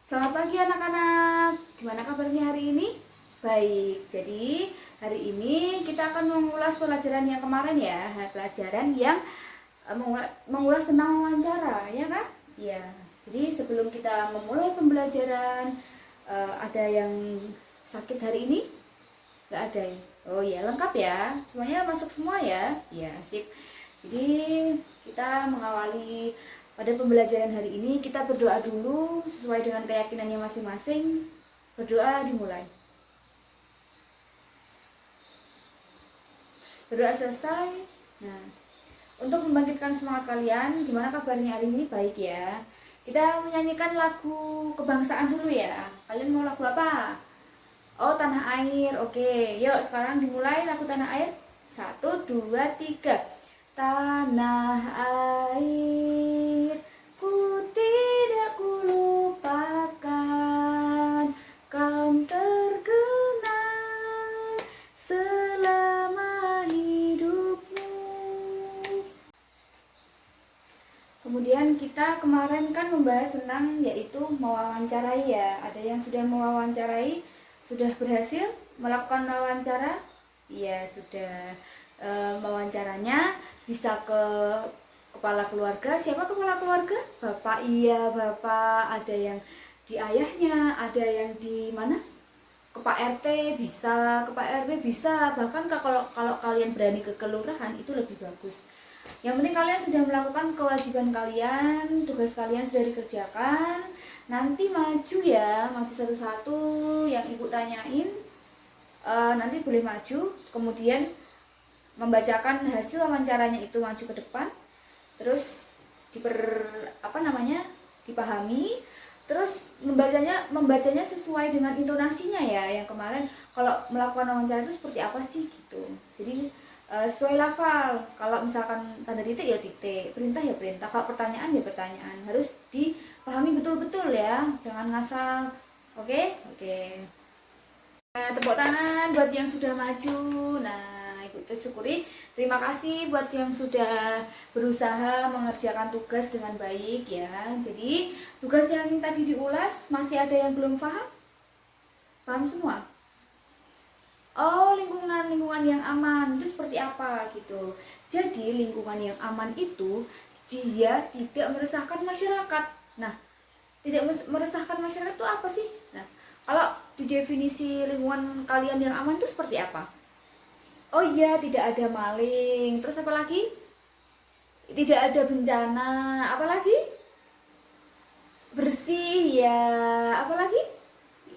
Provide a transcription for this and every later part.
Selamat pagi anak-anak. Gimana kabarnya hari ini? Baik. Jadi hari ini kita akan mengulas pelajaran yang kemarin ya, pelajaran yang mengulas tentang wawancara, ya kan? Ya. Jadi sebelum kita memulai pembelajaran, ada yang sakit hari ini? Nggak ada ya? Oh ya, lengkap ya. Semuanya masuk semua ya? Ya, sip. Jadi kita mengawali pada pembelajaran hari ini, kita berdoa dulu sesuai dengan keyakinannya masing-masing. Berdoa dimulai. Berdoa selesai. Nah, untuk membangkitkan semangat kalian, gimana kabarnya hari ini? Baik ya. Kita menyanyikan lagu kebangsaan dulu ya. Kalian mau lagu apa? Oh, Tanah Air. Oke, yuk sekarang dimulai lagu Tanah Air. 1, 2, 3. Tanah air ku tidak kulupakan, kau terkenal selama hidupmu. Kemudian kita kemarin kan membahas tentang yaitu mewawancarai ya. Ada yang sudah mewawancarai, sudah berhasil melakukan wawancara? Iya, sudah. Mewawancaranya bisa ke kepala keluarga. Siapa kepala keluarga? Bapak. Iya, bapak. Ada yang di ayahnya, ada yang di mana? Ke Pak RT bisa, ke Pak RW bisa. Bahkan kalau kalian berani ke kelurahan itu lebih bagus. Yang penting kalian sudah melakukan kewajiban kalian, tugas kalian sudah dikerjakan. Nanti maju ya, maju satu-satu yang ibu tanyain. Nanti boleh maju, kemudian membacakan hasil wawancaranya itu, maju ke depan, terus dipahami, terus membacanya sesuai dengan intonasinya ya. Yang kemarin kalau melakukan wawancara itu seperti apa sih gitu. Jadi sesuai lafal. Kalau misalkan tanda titik ya titik, perintah ya perintah, kalau pertanyaan ya pertanyaan, harus dipahami betul-betul ya, jangan ngasal. Oke. Nah, tepuk tangan buat yang sudah maju. Nah, Ibu syukuri, terima kasih buat yang sudah berusaha mengerjakan tugas dengan baik ya. Jadi tugas yang tadi diulas, masih ada yang belum paham? Paham semua? Oh, lingkungan yang aman itu seperti apa gitu. Jadi lingkungan yang aman itu dia tidak meresahkan masyarakat. Nah, tidak meresahkan masyarakat itu apa sih? Nah, kalau di definisi lingkungan kalian yang aman itu seperti apa? Oh iya, tidak ada maling. Terus apa lagi? Tidak ada bencana. Apa lagi? Bersih ya. Apa lagi?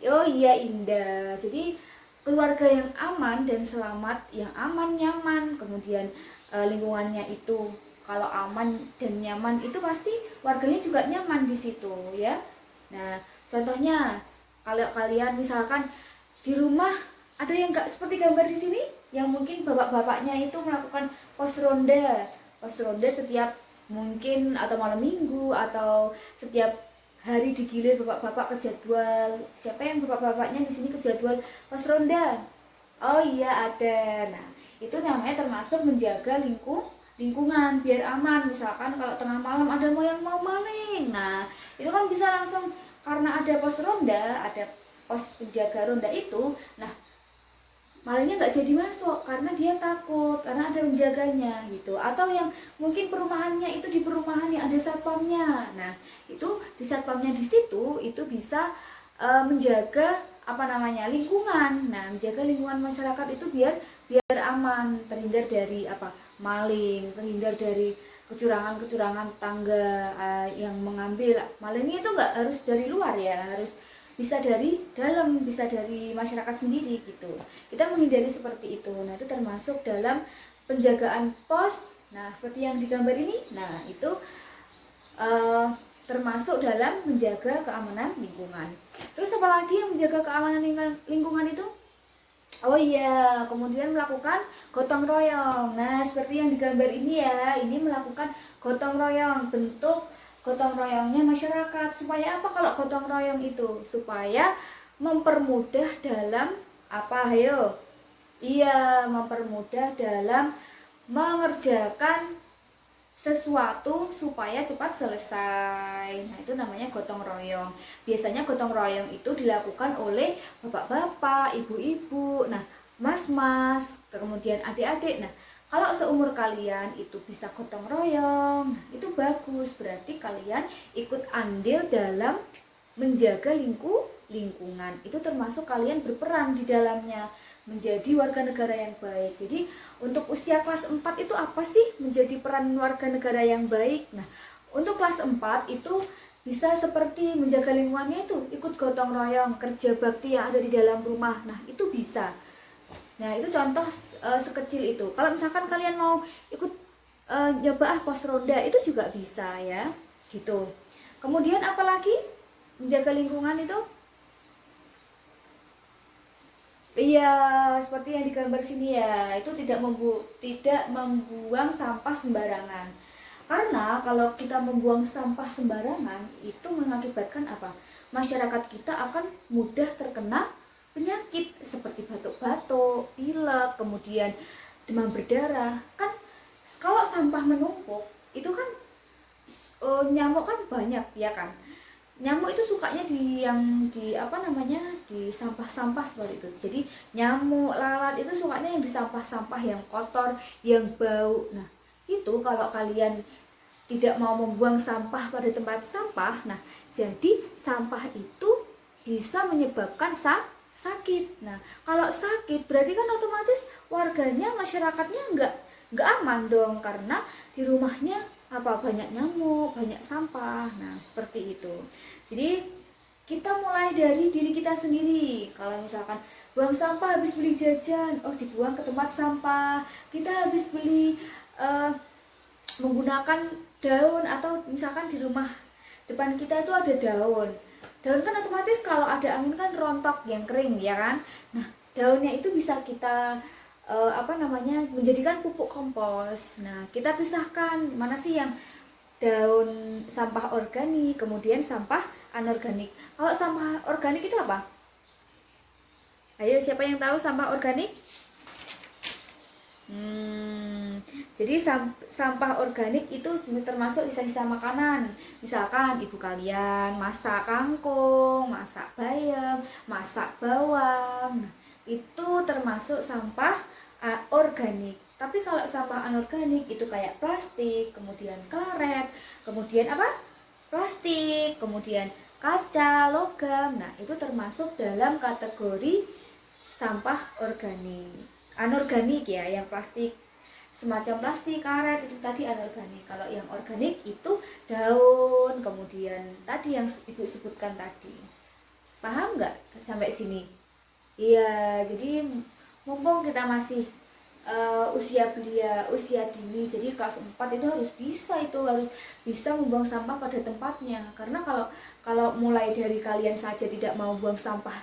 Oh iya, indah. Jadi keluarga yang aman dan selamat, yang aman nyaman. Kemudian lingkungannya itu kalau aman dan nyaman itu pasti warganya juga nyaman di situ ya. Nah, contohnya kalau kalian misalkan di rumah ada yang nggak seperti gambar di sini, yang mungkin bapak-bapaknya itu melakukan pos ronda setiap mungkin atau malam minggu atau setiap hari digilir bapak-bapak ke jadwal. Siapa yang bapak-bapaknya di sini ke jadwal pos ronda? Oh iya ada. Nah, itu namanya termasuk menjaga lingkungan biar aman. Misalkan kalau tengah malam ada yang mau maling, nah itu kan bisa langsung, karena ada pos ronda, ada pos penjaga ronda itu, nah malingnya nggak jadi masuk karena dia takut, karena ada menjaganya gitu. Atau yang mungkin perumahannya itu di perumahan yang ada satpamnya, nah itu di satpamnya di situ itu bisa menjaga lingkungan. Nah, menjaga lingkungan masyarakat itu biar aman, terhindar dari maling, terhindar dari kecurangan tangga yang mengambil. Malingnya itu nggak harus dari luar ya, harus bisa dari dalam, bisa dari masyarakat sendiri gitu. Kita menghindari seperti itu. Nah, itu termasuk dalam penjagaan pos. Nah, seperti yang digambar ini, nah itu termasuk dalam menjaga keamanan lingkungan. Terus apalagi yang menjaga keamanan lingkungan itu? Oh iya, kemudian melakukan gotong royong. Nah, seperti yang digambar ini ya, ini melakukan gotong royong. Bentuk gotong royongnya masyarakat. Supaya apa kalau gotong royong itu? Supaya mempermudah dalam apa? Ayo. Iya, mempermudah dalam mengerjakan sesuatu supaya cepat selesai. Nah, itu namanya gotong royong. Biasanya gotong royong itu dilakukan oleh bapak-bapak, ibu-ibu, nah, mas-mas, kemudian adik-adik. Nah, kalau seumur kalian itu bisa gotong royong, nah, itu bagus. Berarti kalian ikut andil dalam menjaga lingkungan. Itu termasuk kalian berperan di dalamnya, menjadi warga negara yang baik. Jadi untuk usia kelas 4 itu apa sih menjadi peran warga negara yang baik? Nah, untuk kelas 4 itu bisa seperti menjaga lingkungannya, itu ikut gotong royong, kerja bakti yang ada di dalam rumah. Nah, itu bisa. Nah, itu contoh sekecil itu. Kalau misalkan kalian mau ikut nyoba pos ronda, itu juga bisa ya, gitu. Kemudian apalagi menjaga lingkungan itu? Iya, seperti yang digambar sini ya, itu tidak membuang sampah sembarangan. Karena kalau kita membuang sampah sembarangan, itu mengakibatkan apa? Masyarakat kita akan mudah terkena penyakit seperti batuk-batuk, pilek, kemudian demam berdarah. Kan kalau sampah menumpuk, itu kan nyamuk kan banyak ya kan. Nyamuk itu sukanya di sampah-sampah seperti itu. Jadi nyamuk, lalat itu sukanya yang di sampah-sampah yang kotor, yang bau. Nah, itu kalau kalian tidak mau membuang sampah pada tempat sampah, nah, jadi sampah itu bisa menyebabkan sakit. Nah, kalau sakit berarti kan otomatis warganya, masyarakatnya nggak aman dong, karena di rumahnya banyak nyamuk, banyak sampah. Nah, seperti itu. Jadi kita mulai dari diri kita sendiri. Kalau misalkan buang sampah, habis beli jajan, dibuang ke tempat sampah. Kita habis beli menggunakan daun, atau misalkan di rumah depan kita itu ada daun kan otomatis kalau ada angin kan rontok yang kering ya kan. Nah, daunnya itu bisa kita menjadikan pupuk kompos. Nah, kita pisahkan mana sih yang daun sampah organik, kemudian sampah anorganik. Kalau sampah organik itu apa? Ayo, siapa yang tahu sampah organik? Jadi sampah organik itu termasuk sisa-sisa makanan. Misalkan ibu kalian masak kangkung, masak bayam, masak bawang. Nah, itu termasuk sampah organik. Tapi kalau sampah anorganik itu kayak plastik, kemudian karet, kemudian plastik, kemudian kaca, logam. Nah, itu termasuk dalam kategori sampah anorganik ya. Yang plastik, semacam plastik, karet, itu tadi anorganik. Kalau yang organik itu daun, kemudian tadi yang ibu sebutkan tadi. Paham nggak sampai sini? Iya, jadi mumpung kita masih usia belia, usia dini, jadi kelas 4 itu harus bisa membuang sampah pada tempatnya. Karena kalau mulai dari kalian saja tidak mau buang sampah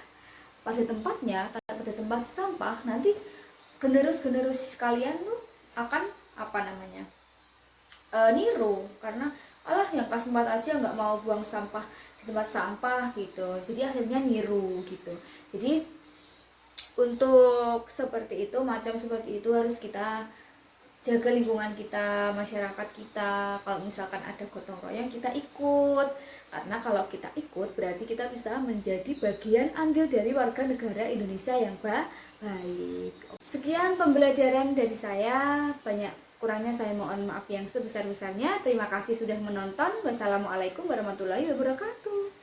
pada tempatnya, pada tempat sampah, nanti generus kalian tuh akan niru, karena yang kelas 4 aja nggak mau buang sampah di tempat sampah gitu, jadi akhirnya niru gitu. Jadi untuk seperti itu, macam seperti itu harus kita jaga lingkungan kita, masyarakat kita. Kalau misalkan ada gotong royong, kita ikut, karena kalau kita ikut berarti kita bisa menjadi bagian andil dari warga negara Indonesia yang baik. Sekian pembelajaran dari saya, banyak kurangnya saya mohon maaf yang sebesar-besarnya. Terima kasih sudah menonton. Wassalamualaikum warahmatullahi wabarakatuh.